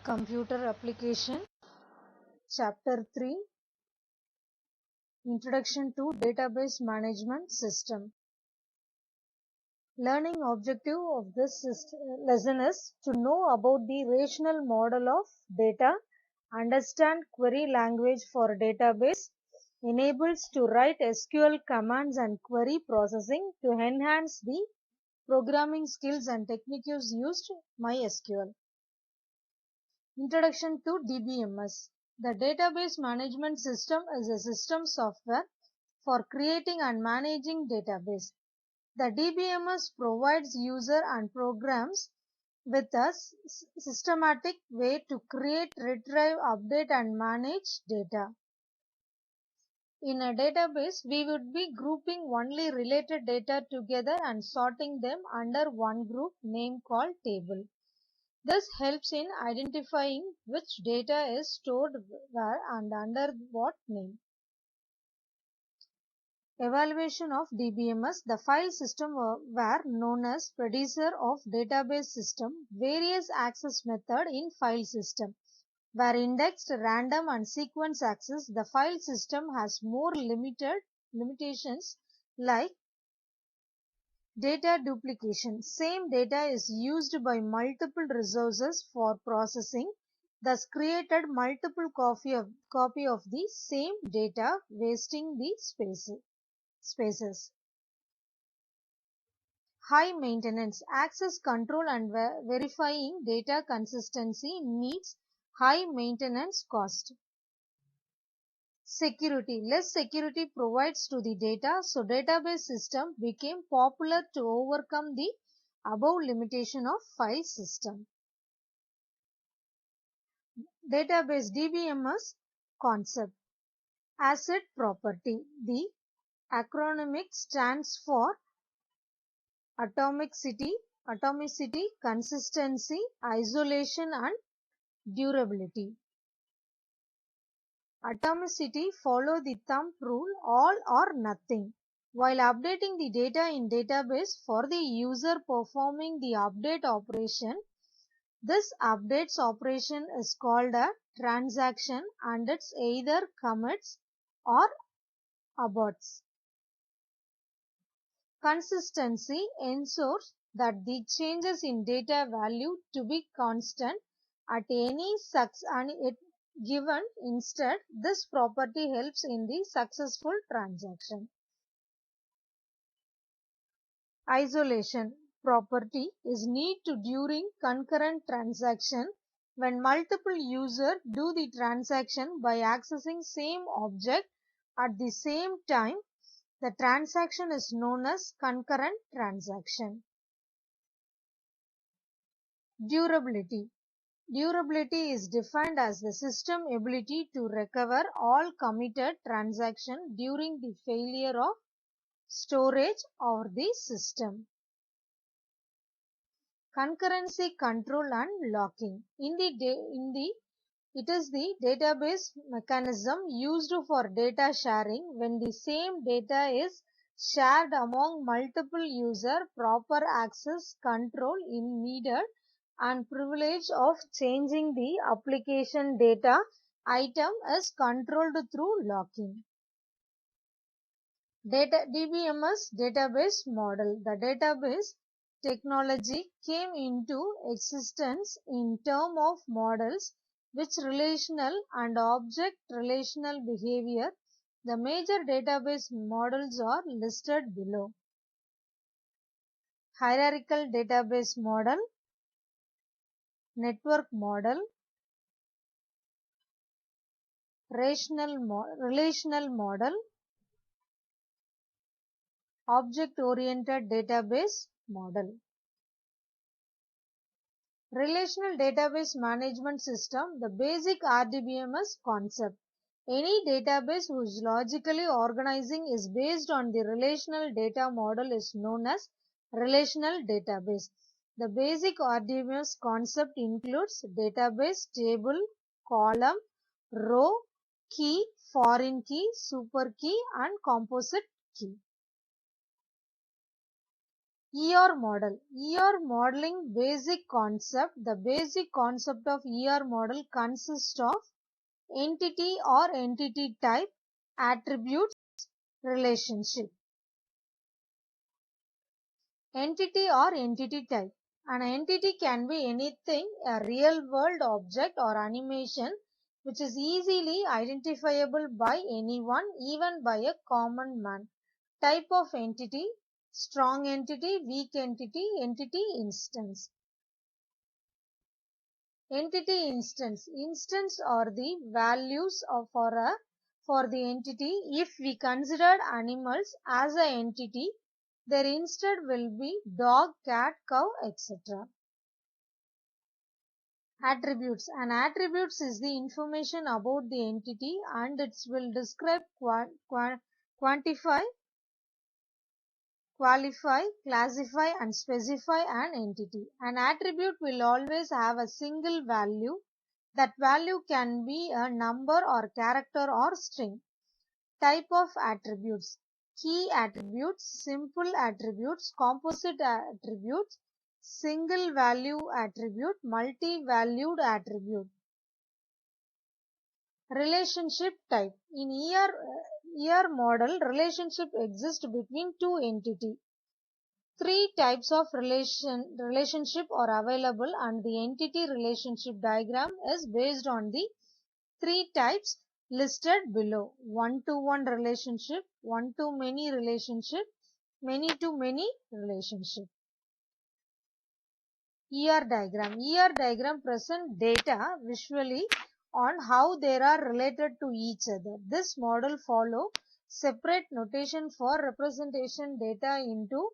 Computer Application Chapter 3 Introduction to Database Management System. Learning objective of this lesson is to know about the relational model of data, understand query language for database, enables to write SQL commands and query processing to enhance the programming skills and techniques used MySQL. Introduction to DBMS. The Database Management System is a system software for creating and managing database. The DBMS provides user and programs with a systematic way to create, retrieve, update and manage data. In a database, we would be grouping only related data together and sorting them under one group name called table. This helps in identifying which data is stored where and under what name. Evaluation of DBMS. The file system were known as predecessor of database system. Various access method in file system were indexed, random and sequence access. The file system has more limitations like data duplication. Same data is used by multiple resources for processing, thus created multiple copy of the same data, wasting the spaces. High maintenance. Access control and verifying data consistency needs high maintenance cost. Security. Less security provides to the data, so database system became popular to overcome the above limitation of file system. Database DBMS concept. Asset property. The acronymic stands for atomicity, consistency, isolation and durability. Atomicity follow the thumb rule, all or nothing. While updating the data in database for the user performing the update operation, this updates operation is called a transaction and it's either commits or aborts. Consistency ensures that the changes in data value to be constant at any given instead. This property helps in the successful transaction. Isolation property is need to during concurrent transaction when multiple users do the transaction by accessing same object at the same time. The transaction is known as concurrent transaction. Durability. Durability is defined as the system ability to recover all committed transactions during the failure of storage or the system. Concurrency control and locking. It is the database mechanism used for data sharing. When the same data is shared among multiple users, proper access control is needed and privilege of changing the application data item is controlled through locking. DBMS database model. The database technology came into existence in terms of models which relational and object relational behavior. The major database models are listed below. Hierarchical database model, network model, relational model, object-oriented database model. Relational database management system, the basic RDBMS concept. Any database whose logically organizing is based on the relational data model is known as relational database. The basic RDBMS concept includes database, table, column, row, key, foreign key, super key and composite key. ER model. ER modeling basic concept. The basic concept of ER model consists of entity or entity type, attributes, relationship. Entity or entity type. An entity can be anything, a real world object or animation which is easily identifiable by anyone, even by a common man. Type of entity: strong entity, weak entity, entity instance. Entity instance. Instance are the values for the entity. If we consider animals as an entity, their instead will be dog, cat, cow, etc. Attributes. An attributes is the information about the entity and it will describe, quantify, qualify, classify and specify an entity. An attribute will always have a single value. That value can be a number or character or string. Type of attributes: key attributes, simple attributes, composite attributes, single value attribute, multi-valued attribute. Relationship type. In ER model, relationship exists between two entities. Three types of relationship are available and the entity relationship diagram is based on the three types listed below: one-to-one relationship, one-to-many relationship, many-to-many relationship. ER diagram. ER diagram presents data visually on how they are related to each other. This model follows separate notation for representation data into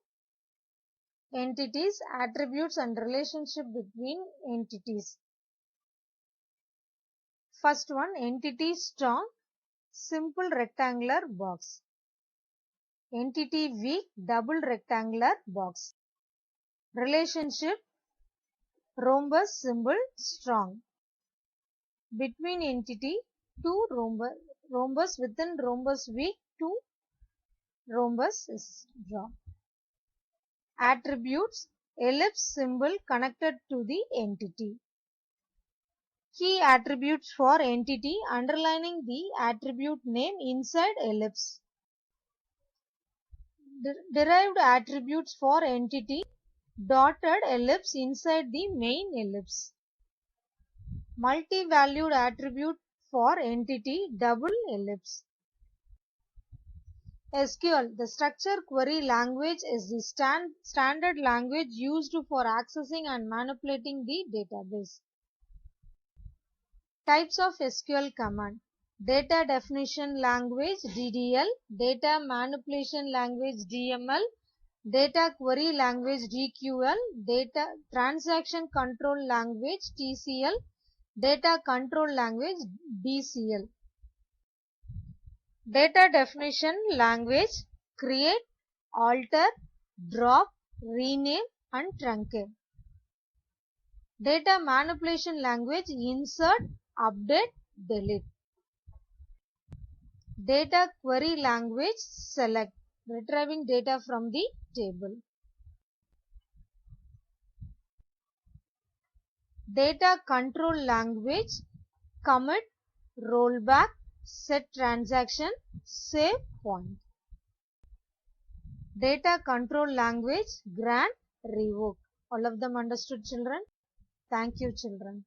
entities, attributes and relationship between entities. First one, entity strong, simple rectangular box. Entity weak, double rectangular box. Relationship, rhombus symbol, strong. Between entity, two rhombus within rhombus weak, two rhombus is drawn. Attributes, ellipse symbol connected to the entity. Key attributes for entity, underlining the attribute name inside ellipse. Derived attributes for entity, dotted ellipse inside the main ellipse. Multi-valued attribute for entity, double ellipse. SQL, the structured query language, is the standard language used for accessing and manipulating the database. Types of SQL command: data definition language DDL, data manipulation language DML, data query language DQL, data transaction control language TCL, data control language DCL. Data definition language: create, alter, drop, rename and truncate. Data manipulation language: insert, update, delete. Data query language: select, retrieving data from the table. Data control language: commit, rollback, set transaction, save point. Data control language: grant, revoke. All of them understood, children? Thank you, children.